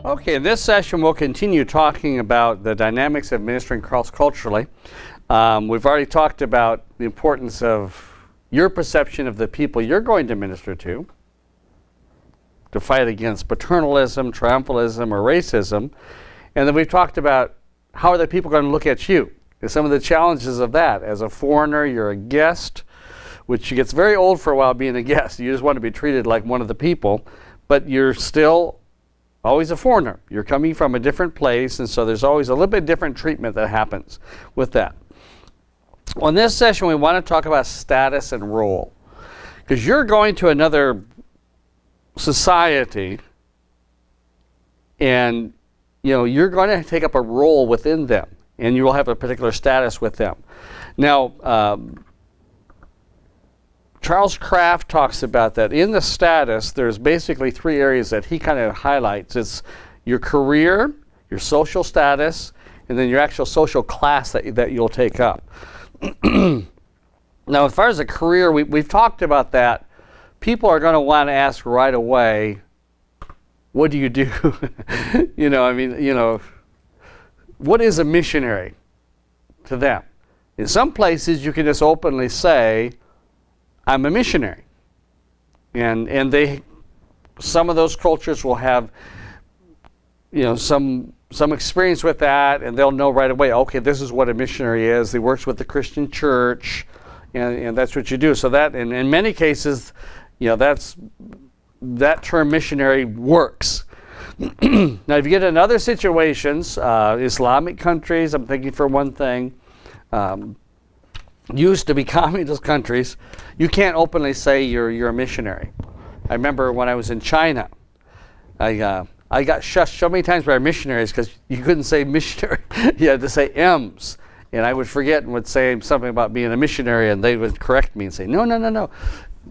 Okay, in this session we'll continue talking about the dynamics of ministering cross-culturally. We've already talked about the importance of your perception of the people you're going to minister to fight against paternalism, triumphalism, or racism. And then we've talked about how are the people going to look at you, and some of the challenges of that. As a foreigner, you're a guest, which gets very old for a while being a guest. You just want to be treated like one of the people, but you're still always a foreigner. You're coming from a different place, and so there's always a little bit different treatment that happens with that. On this session, we want to talk about status and role, because you're going to another society, and you're going to take up a role within them, and you will have a particular status with them. Now, Charles Kraft talks about that. In the status, there's basically three areas that he kind of highlights. It's your career, your social status, and then your actual social class that you'll take up. Now, as far as a career, we've talked about that. People are going to want to ask right away, what do you do? What is a missionary to them? In some places, you can just openly say, I'm a missionary. And some of those cultures will have, some experience with that, and they'll know right away, okay, this is what a missionary is. He works with the Christian church, and that's what you do. So that, and in many cases, that term missionary works. Now, if you get in other situations, Islamic countries, I'm thinking for one thing, used to be communist countries, you can't openly say you're a missionary. I remember when I was in China, I got shushed so many times by our missionaries because you couldn't say missionary. You had to say M's. And I would forget and would say something about being a missionary, and they would correct me and say, no.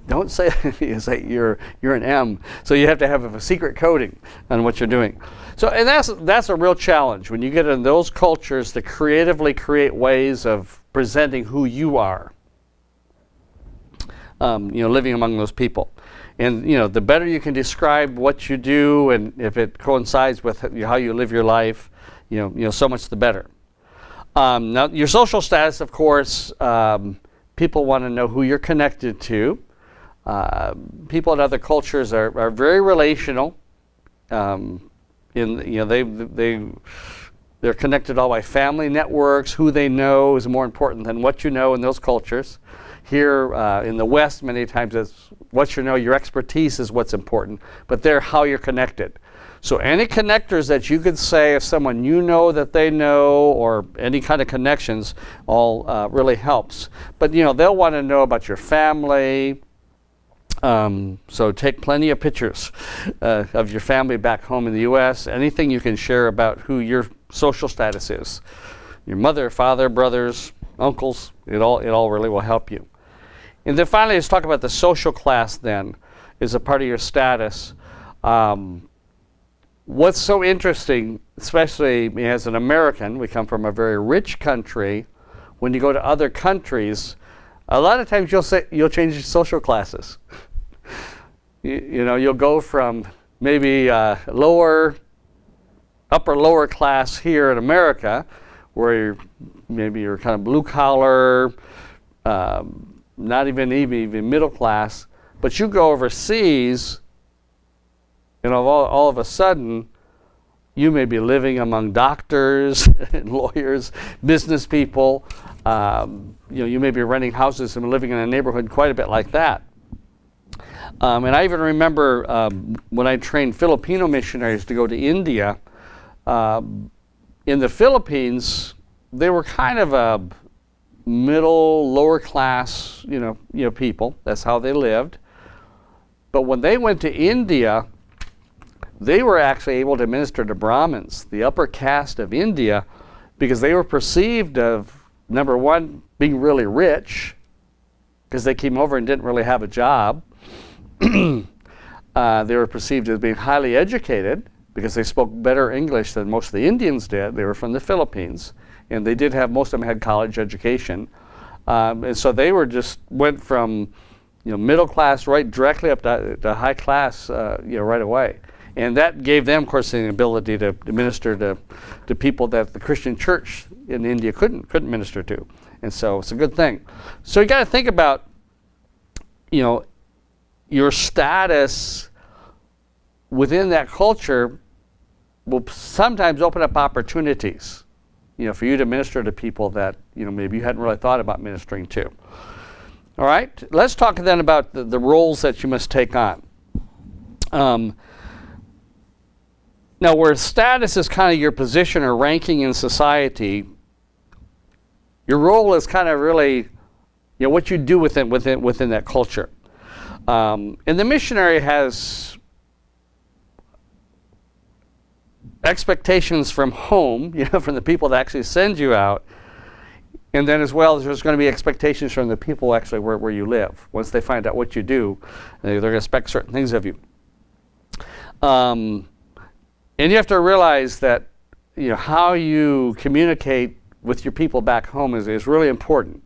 Don't say you say you're an M. So you have to have a secret coding on what you're doing. So, and that's a real challenge when you get in those cultures to creatively create ways of presenting who you are. Living among those people, and the better you can describe what you do, and if it coincides with how you live your life, so much the better. Now, your social status, of course, people want to know who you're connected to. People in other cultures are very relational. They're connected all by family networks. Who they know is more important than what you know in those cultures. Here in the West, many times it's what you know, your expertise is what's important, but they're how you're connected. So any connectors that you could say of someone you know that they know, or any kind of connections, all really helps. But they'll want to know about your family. So take plenty of pictures of your family back home in the U.S. Anything you can share about who your social status is. Your mother, father, brothers, uncles, it all really will help you. And then finally, let's talk about the social class then, is a part of your status. What's so interesting, especially as an American, we come from a very rich country. When you go to other countries, a lot of times you'll change your social classes. You'll go from maybe upper lower class here in America, where you're kind of blue collar, not even middle class, but you go overseas, and all of a sudden, you may be living among doctors and lawyers, business people. You may be renting houses and living in a neighborhood quite a bit like that. And I even remember when I trained Filipino missionaries to go to India. In the Philippines, they were kind of a middle, lower class, people. That's how they lived. But when they went to India, they were actually able to minister to Brahmins, the upper caste of India, because they were perceived of, number one, being really rich, because they came over and didn't really have a job. They were perceived as being highly educated, because they spoke better English than most of the Indians did. They were from the Philippines, and they did have, most of them had college education. And so they went from middle class right directly up to high class right away. And that gave them, of course, the ability to minister to people that the Christian church in India couldn't minister to. And so it's a good thing. So you got to think about, your status within that culture will sometimes open up opportunities, for you to minister to people that, maybe you hadn't really thought about ministering to. All right, let's talk then about the roles that you must take on. Now, where status is kind of your position or ranking in society, your role is kind of really, what you do within that culture. And the missionary has expectations from home, from the people that actually send you out, and then as well as there's going to be expectations from the people actually where you live. Once they find out what you do, they're going to expect certain things of you. And you have to realize that how you communicate with your people back home is really important,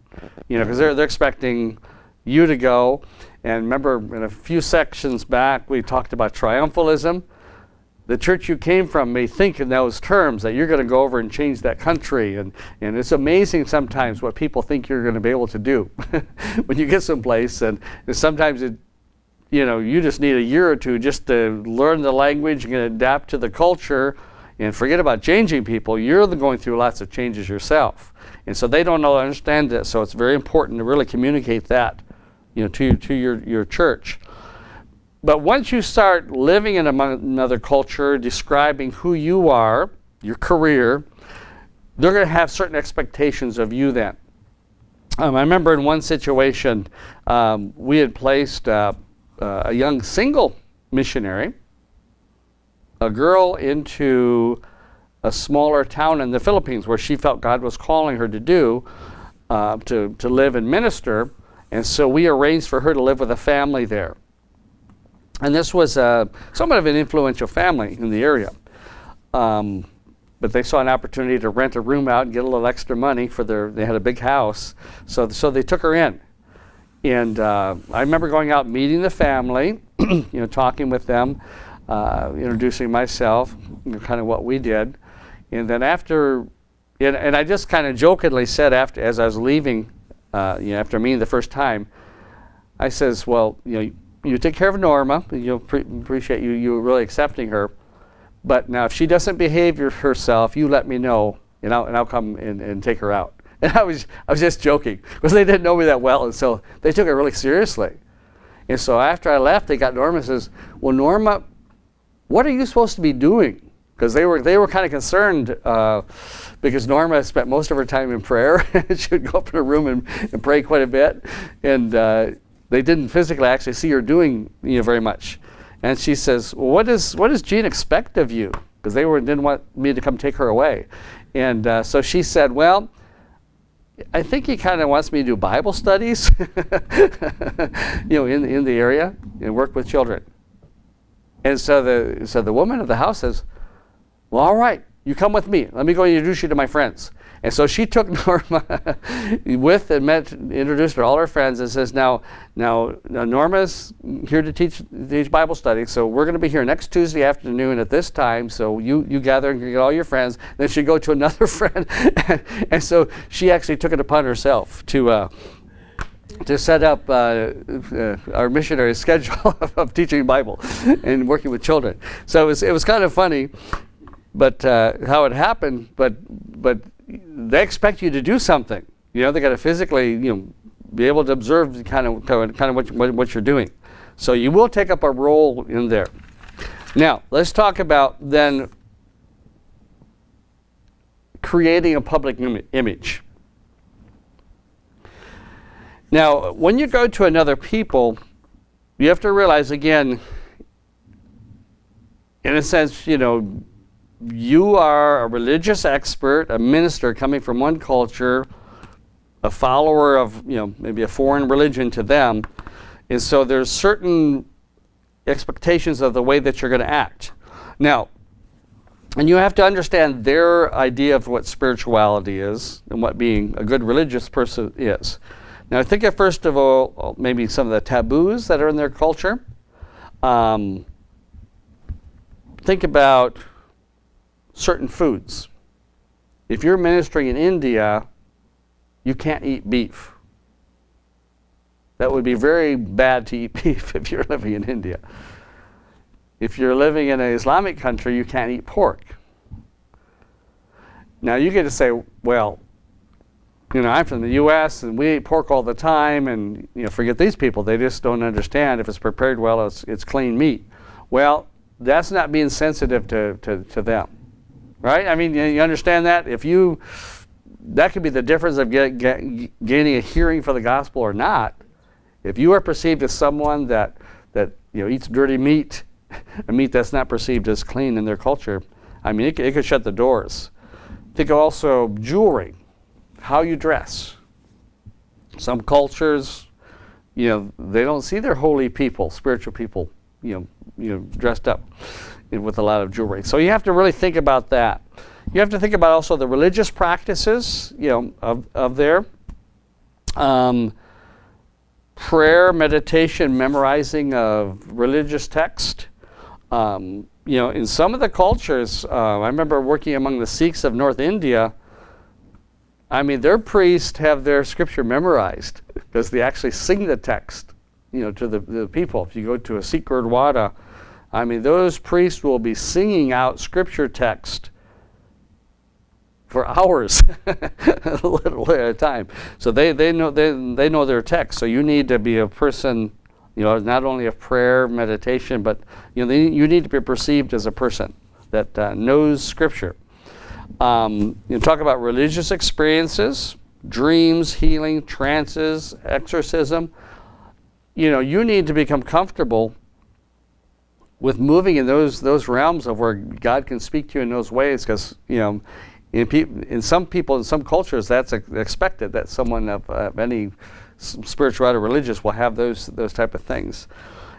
because they're expecting you to go. And remember, in a few sections back, we talked about triumphalism. The church you came from may think in those terms that you're going to go over and change that country. And it's amazing sometimes what people think you're going to be able to do when you get someplace. And sometimes you just need a year or two just to learn the language and adapt to the culture and forget about changing people. You're going through lots of changes yourself. And so they don't understand this. So it's very important to really communicate that to your church. But once you start living in another culture, describing who you are, your career, they're going to have certain expectations of you then. I remember in one situation, we had placed a young single missionary, a girl, into a smaller town in the Philippines where she felt God was calling her to do, to live and minister. And so we arranged for her to live with a family there. And this was somewhat of an influential family in the area. But they saw an opportunity to rent a room out and get a little extra money they had a big house. So they took her in. And I remember going out, meeting the family, talking with them, introducing myself, kind of what we did. And then after, and I just kind of jokingly said as I was leaving, after meeting the first time, I says, well, you take care of Norma. Appreciate you really accepting her. But now if she doesn't behave herself, you let me know, and I'll come and take her out. And I was just joking because they didn't know me that well, and so they took it really seriously. And so after I left, they got Norma and says, well, Norma, what are you supposed to be doing? Because they were kind of concerned because Norma spent most of her time in prayer. She would go up in her room and pray quite a bit. And they didn't physically actually see her doing very much. And she says, well, what does Gene expect of you? Because they didn't want me to come take her away. And so she said, well, I think he kind of wants me to do Bible studies, in the area and work with children. And so the woman of the house says, well, all right, you come with me. Let me go introduce you to my friends. And so she took Norma introduced her to all her friends, and says, now Norma's here to teach Bible study, so we're going to be here next Tuesday afternoon at this time, so you gather and get all your friends. Then she'd go to another friend, and so she actually took it upon herself to set up our missionary schedule of teaching Bible and working with children. So it was kind of funny, but how it happened, but they expect you to do something. They got to physically, be able to observe kind of what you're doing. So you will take up a role in there. Now, let's talk about then creating a public image. Now, when you go to another people, you have to realize, again, in a sense, you are a religious expert, a minister coming from one culture, a follower of, maybe a foreign religion to them. And so there's certain expectations of the way that you're going to act. Now, and you have to understand their idea of what spirituality is and what being a good religious person is. Now, think of, first of all, maybe some of the taboos that are in their culture. think about certain foods. If you're ministering in India, you can't eat beef. That would be very bad to eat beef if you're living in India. If you're living in an Islamic country, you can't eat pork. Now you get to say, well, I'm from the U.S. and we eat pork all the time, and forget these people. They just don't understand if it's prepared well, it's clean meat. Well, that's not being sensitive to them, right? I mean, you understand that? That could be the difference of gaining a hearing for the gospel or not. If you are perceived as someone that eats dirty meat, a meat that's not perceived as clean in their culture, I mean, it could shut the doors. Think also jewelry, how you dress. Some cultures, they don't see their holy people, spiritual people, dressed up with a lot of jewelry. So you have to really think about that. You have to think about also the religious practices, of their prayer, meditation, memorizing of religious text. In some of the cultures, I remember working among the Sikhs of North India. I mean, their priests have their scripture memorized because they actually sing the text, to the people. If you go to a Sikh Gurdwara, I mean, those priests will be singing out scripture text for hours, a little at a time. So they know their text. So you need to be a person, not only of prayer, meditation, but you need to be perceived as a person that knows Scripture. Talk about religious experiences, dreams, healing, trances, exorcism. You need to become comfortable with moving in those realms of where God can speak to you in those ways, because in some people, in some cultures, that's expected that someone of any spirituality or religious will have those type of things.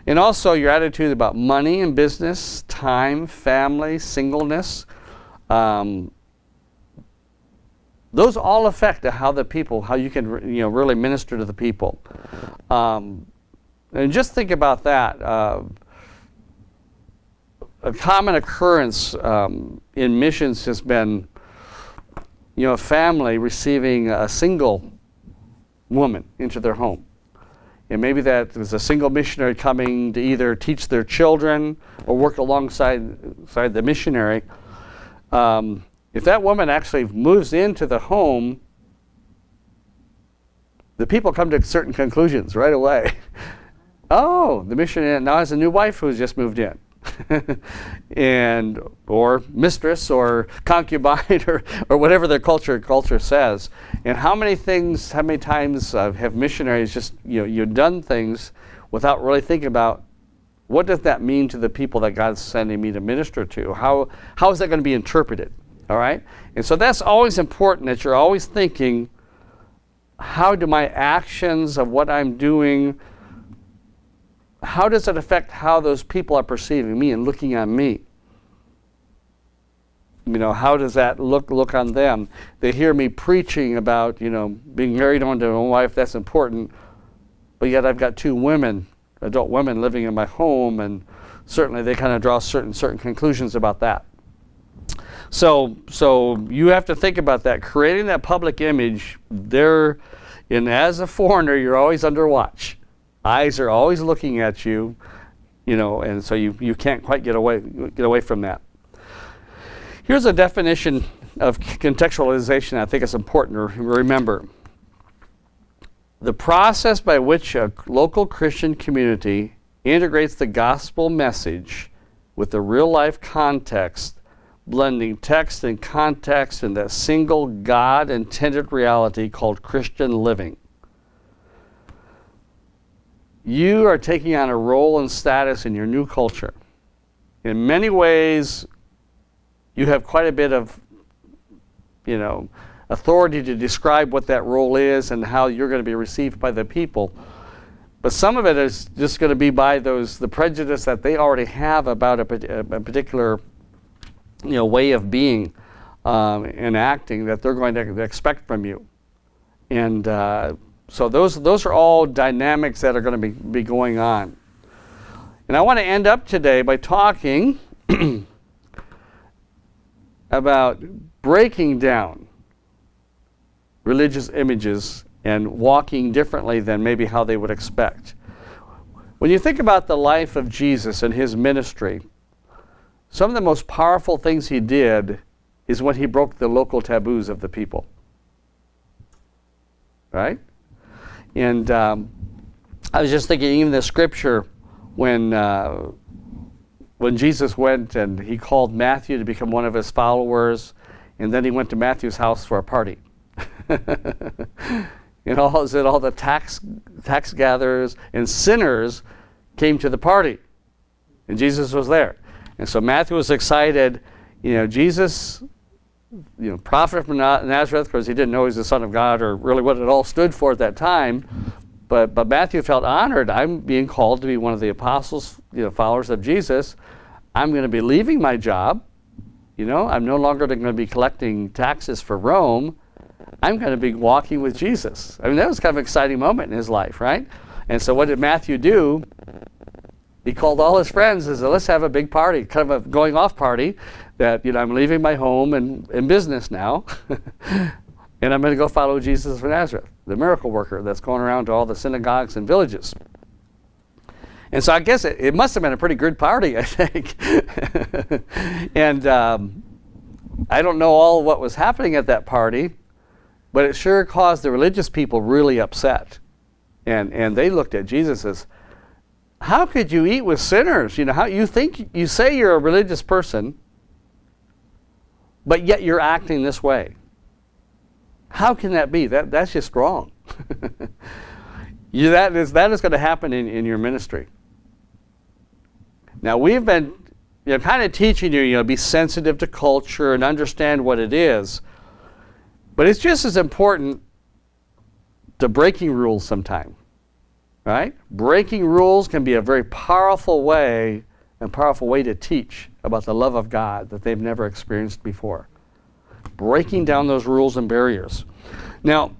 And also your attitude about money and business, time, family, singleness. Those all affect how you can really minister to the people. And just think about that. A common occurrence in missions has been a family receiving a single woman into their home. And maybe that was a single missionary coming to either teach their children or work alongside the missionary. If that woman actually moves into the home, the people come to certain conclusions right away. Oh, the missionary now has a new wife who's just moved in. or mistress or concubine or whatever their culture says. And how many times have missionaries just you've done things without really thinking about what does that mean to the people that God's sending me to minister to? How is that going to be interpreted? All right? And so that's always important, that you're always thinking, how do my actions of what I'm doing, how does it affect how those people are perceiving me and looking on me? How does that look on them? They hear me preaching about, being married onto a wife, that's important, but yet I've got two adult women living in my home, and certainly they kind of draw certain conclusions about that. So you have to think about that, creating that public image there, and as a foreigner, you're always under watch. Eyes are always looking at you, and so you can't quite get away from that. Here's a definition of contextualization I think it's important to remember. The process by which a local Christian community integrates the gospel message with the real-life context, blending text and context in that single God-intended reality called Christian living. You are taking on a role and status in your new culture. In many ways, you have quite a bit of, authority to describe what that role is and how you're going to be received by the people. But some of it is just going to be by the prejudice that they already have about a particular, way of being and acting that they're going to expect from you. And so those are all dynamics that are going to be going on. And I want to end up today by talking about breaking down religious images and walking differently than maybe how they would expect. When you think about the life of Jesus and his ministry, some of the most powerful things he did is when he broke the local taboos of the people. Right? And I was just thinking, even the scripture, when Jesus went and he called Matthew to become one of his followers, and then he went to Matthew's house for a party. And all the tax gatherers and sinners came to the party, and Jesus was there. And so Matthew was excited. Jesus, prophet from Nazareth, because he didn't know he was the Son of God or really what it all stood for at that time. But Matthew felt honored. I'm being called to be one of the apostles, followers of Jesus. I'm going to be leaving my job. I'm no longer going to be collecting taxes for Rome. I'm going to be walking with Jesus. I mean, that was kind of an exciting moment in his life, right? And so what did Matthew do? He called all his friends and said, let's have a big party, kind of a going off party, that, I'm leaving my home and business now. And I'm going to go follow Jesus of Nazareth, the miracle worker that's going around to all the synagogues and villages. And so I guess it must have been a pretty good party, I think. And I don't know all what was happening at that party, but it sure caused the religious people really upset. And they looked at Jesus as, how could you eat with sinners? How you say you're a religious person, but yet you're acting this way. How can that be? That's just wrong. That is going to happen in your ministry. Now, we've been kind of teaching you, be sensitive to culture and understand what it is. But it's just as important to breaking rules sometime. Right? Breaking rules can be a very powerful way to teach about the love of God that they've never experienced before. Breaking down those rules and barriers. Now,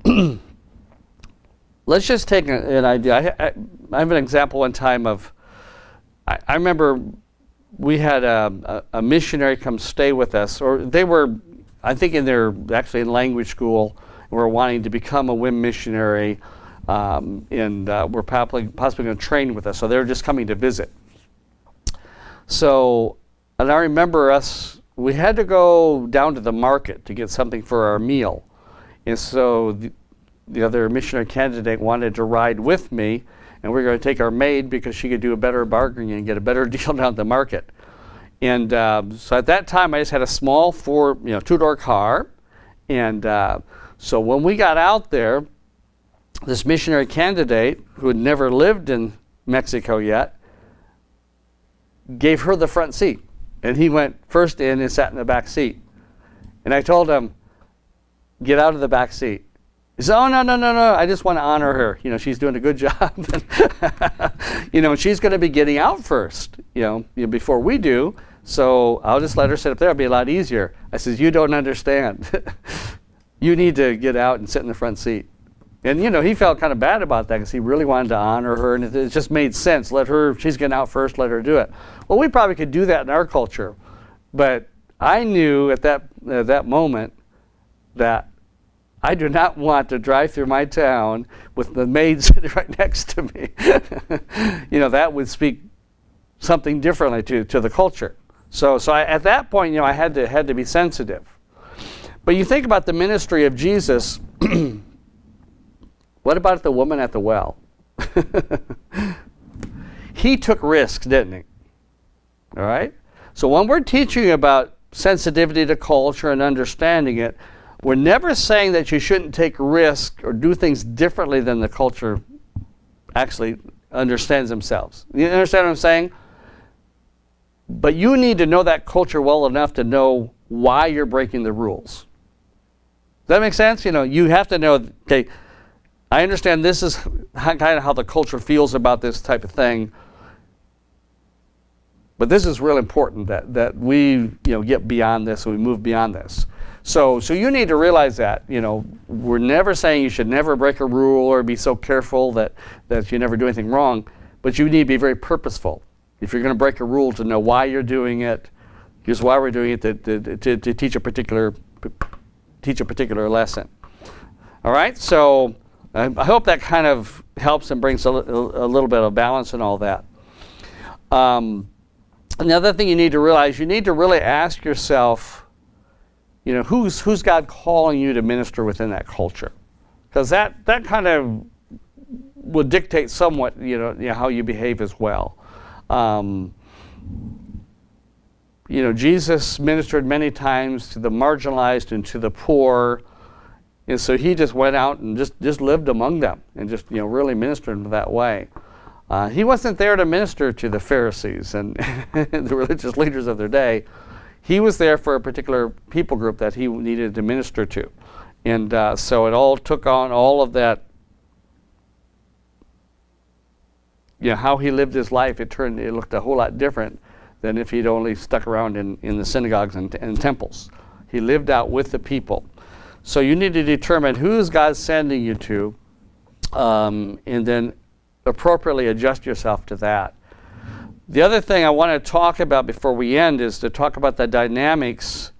let's just take an idea. I have an example one time of, I remember we had a missionary come stay with us, or they were, I think actually in language school, were wanting to become a WIM missionary, and were possibly going to train with us. So they were just coming to visit. So, and I remember we had to go down to the market to get something for our meal. And so the other missionary candidate wanted to ride with me, and we were going to take our maid because she could do a better bargaining and get a better deal down at the market. And so at that time, I just had a small two-door car. And so when we got out there, this missionary candidate, who had never lived in Mexico yet, gave her the front seat. And he went first in and sat in the back seat. And I told him, get out of the back seat. He said, oh, no, I just want to honor her. She's doing a good job. And she's going to be getting out first, before we do. So I'll just let her sit up there. It'll be a lot easier. I said, you don't understand. You need to get out and sit in the front seat. And, he felt kind of bad about that because he really wanted to honor her, and it just made sense. She's getting out first, let her do it. Well, we probably could do that in our culture. But I knew at that moment that I do not want to drive through my town with the maid sitting right next to me. That would speak something differently to the culture. So at that point, I had to be sensitive. But you think about the ministry of Jesus. What about the woman at the well? He took risks, didn't he? All right? So when we're teaching about sensitivity to culture and understanding it, we're never saying that you shouldn't take risks or do things differently than the culture actually understands themselves. You understand what I'm saying? But you need to know that culture well enough to know why you're breaking the rules. Does that make sense? You have to know, okay, I understand this is kind of how the culture feels about this type of thing. But this is real important that we get beyond this and we move beyond this. So you need to realize that, we're never saying you should never break a rule or be so careful that you never do anything wrong, but you need to be very purposeful. If you're going to break a rule, to know why you're doing it, Here's why we're doing it, to teach a particular lesson. All right, so I hope that kind of helps and brings a little bit of balance in all that. Another thing you need to realize, you need to really ask yourself, who's God calling you to minister within that culture? Because that kind of will dictate somewhat, how you behave as well. Jesus ministered many times to the marginalized and to the poor, and so he just went out and just lived among them and just really ministered in that way. He wasn't there to minister to the Pharisees and the religious leaders of their day. He was there for a particular people group that he needed to minister to. And so it all took on all of that, how he lived his life. It looked a whole lot different than if he'd only stuck around in the synagogues and temples. He lived out with the people. So you need to determine who is God sending you to, and then appropriately adjust yourself to that. The other thing I want to talk about before we end is to talk about the dynamics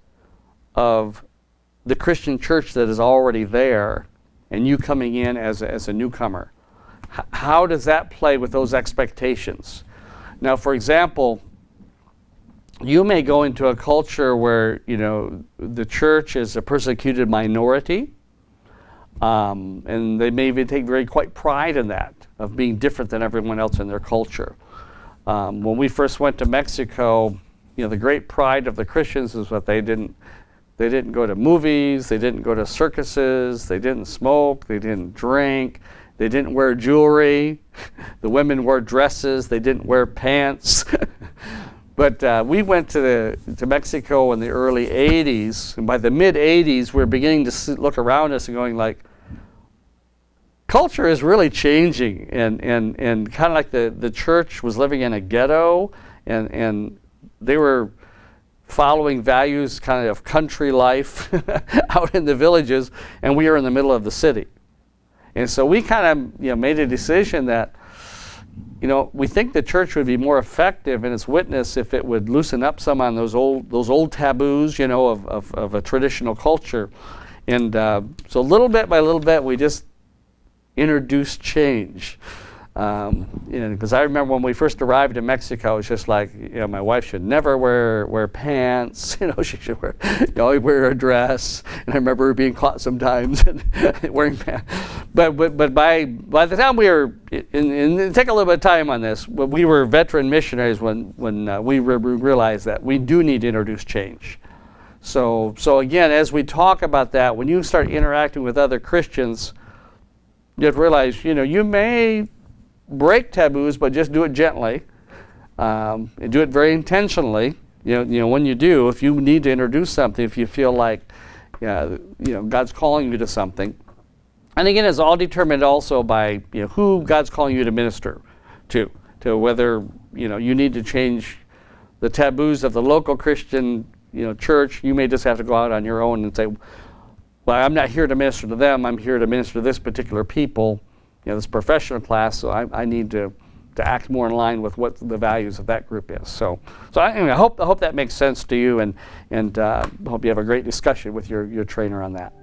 of the Christian church that is already there and you coming in as a newcomer. How does that play with those expectations? Now, for example, you may go into a culture where the church is a persecuted minority, and they may even take quite pride in that, of being different than everyone else in their culture. When we first went to Mexico, the great pride of the Christians is that they didn't go to movies, they didn't go to circuses, they didn't smoke, they didn't drink, they didn't wear jewelry, the women wore dresses, they didn't wear pants. But we went to Mexico in the early 80s, and by the mid-80s, we're beginning to look around us and going like, culture is really changing, and kind of like the church was living in a ghetto, and they were following values kind of country life out in the villages, and we are in the middle of the city. And so we kind of made a decision that we think the church would be more effective in its witness if it would loosen up some on those old taboos, of a traditional culture. And so little bit by little bit, we just introduced change. Because I remember when we first arrived in Mexico, it was just like, my wife should never wear pants. She should wear a dress. And I remember her being caught sometimes wearing pants. But by the time we were, and take a little bit of time on this, we were veteran missionaries when we realized that we do need to introduce change. So again, as we talk about that, when you start interacting with other Christians, you have to realize, you may break taboos, but just do it gently, and do it very intentionally. When you do, if you need to introduce something, if you feel like, God's calling you to something, and again, it's all determined also by who God's calling you to minister to whether you need to change the taboos of the local Christian church. You may just have to go out on your own and say, well, I'm not here to minister to them. I'm here to minister to this particular people. This professional class, so I need to act more in line with what the values of that group is. So I hope that makes sense to you, and hope you have a great discussion with your trainer on that.